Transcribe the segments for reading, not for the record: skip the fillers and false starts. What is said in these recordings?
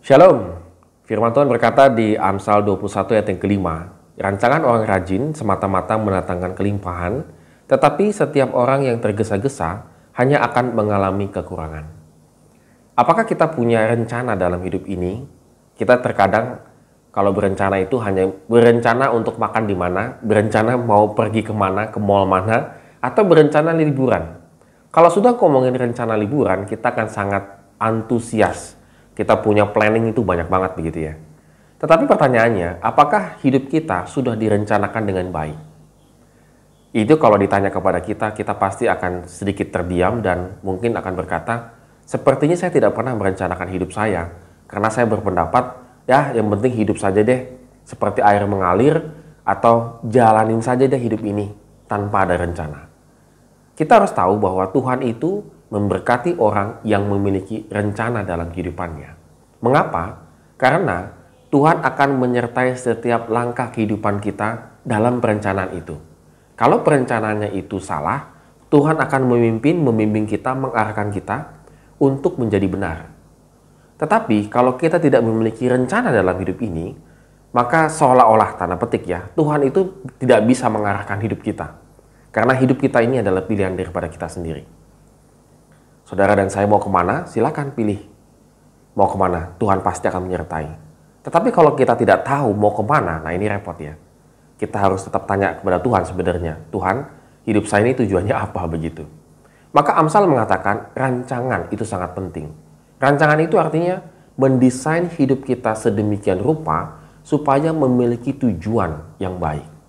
Shalom, firman Tuhan berkata di Amsal 21 ayat yang kelima, rancangan orang rajin semata-mata mendatangkan kelimpahan, tetapi setiap orang yang tergesa-gesa hanya akan mengalami kekurangan. Apakah kita punya rencana dalam hidup ini? Kita terkadang kalau berencana itu hanya berencana untuk makan di mana, berencana mau pergi kemana, ke mall mana, atau berencana liburan. Kalau sudah ngomongin rencana liburan, kita akan sangat antusias. Kita punya planning itu banyak banget begitu ya. Tetapi pertanyaannya, apakah hidup kita sudah direncanakan dengan baik? Itu kalau ditanya kepada kita, kita pasti akan sedikit terdiam dan mungkin akan berkata, sepertinya saya tidak pernah merencanakan hidup saya. Karena saya berpendapat, ya yang penting hidup saja deh. Seperti air mengalir atau jalanin saja deh hidup ini tanpa ada rencana. Kita harus tahu bahwa Tuhan itu memberkati orang yang memiliki rencana dalam kehidupannya. Mengapa? Karena Tuhan akan menyertai setiap langkah kehidupan kita dalam perencanaan itu. Kalau perencanaannya itu salah, Tuhan akan membimbing kita, mengarahkan kita untuk menjadi benar. Tetapi kalau kita tidak memiliki rencana dalam hidup ini, maka seolah-olah tanda petik ya, Tuhan itu tidak bisa mengarahkan hidup kita. Karena hidup kita ini adalah pilihan daripada kita sendiri. Saudara dan saya mau kemana, silakan pilih. Mau kemana, Tuhan pasti akan menyertai. Tetapi kalau kita tidak tahu mau kemana, nah ini repot ya. Kita harus tetap tanya kepada Tuhan sebenarnya. Tuhan, hidup saya ini tujuannya apa begitu? Maka Amsal mengatakan rancangan itu sangat penting. Rancangan itu artinya mendesain hidup kita sedemikian rupa supaya memiliki tujuan yang baik.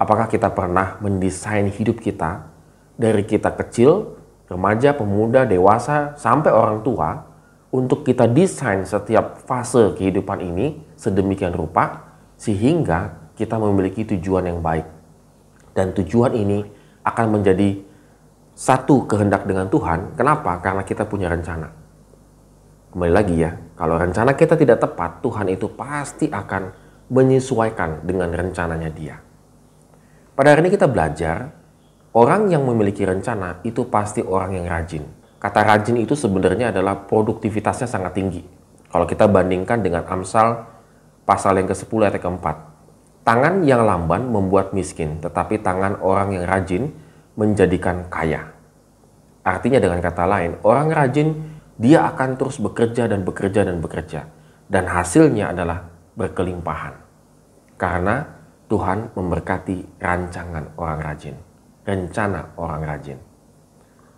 Apakah kita pernah mendesain hidup kita dari kita kecil, remaja, pemuda, dewasa, sampai orang tua, untuk kita desain setiap fase kehidupan ini sedemikian rupa, sehingga kita memiliki tujuan yang baik. Dan tujuan ini akan menjadi satu kehendak dengan Tuhan. Kenapa? Karena kita punya rencana. Kembali lagi ya, kalau rencana kita tidak tepat, Tuhan itu pasti akan menyesuaikan dengan rencananya Dia. Pada hari ini kita belajar, orang yang memiliki rencana itu pasti orang yang rajin. Kata rajin itu sebenarnya adalah produktivitasnya sangat tinggi. Kalau kita bandingkan dengan Amsal pasal yang ke-10 ayat ke-4. Tangan yang lamban membuat miskin, tetapi tangan orang yang rajin menjadikan kaya. Artinya dengan kata lain, orang rajin dia akan terus bekerja dan bekerja dan bekerja. Dan hasilnya adalah berkelimpahan. Karena Tuhan memberkati rancangan orang rajin. Rencana orang rajin.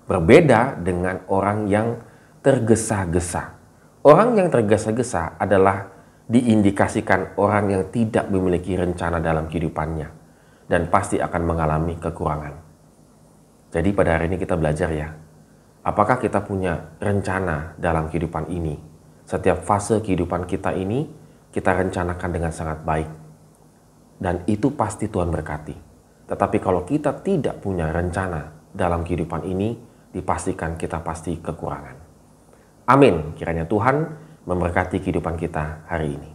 Berbeda dengan orang yang tergesa-gesa. Orang yang tergesa-gesa adalah diindikasikan orang yang tidak memiliki rencana dalam kehidupannya dan pasti akan mengalami kekurangan. Jadi pada hari ini kita belajar ya, apakah kita punya rencana dalam kehidupan ini? Setiap fase kehidupan kita ini kita rencanakan dengan sangat baik dan itu pasti Tuhan berkati. Tetapi kalau kita tidak punya rencana dalam kehidupan ini, dipastikan kita pasti kekurangan. Amin. Kiranya Tuhan memberkati kehidupan kita hari ini.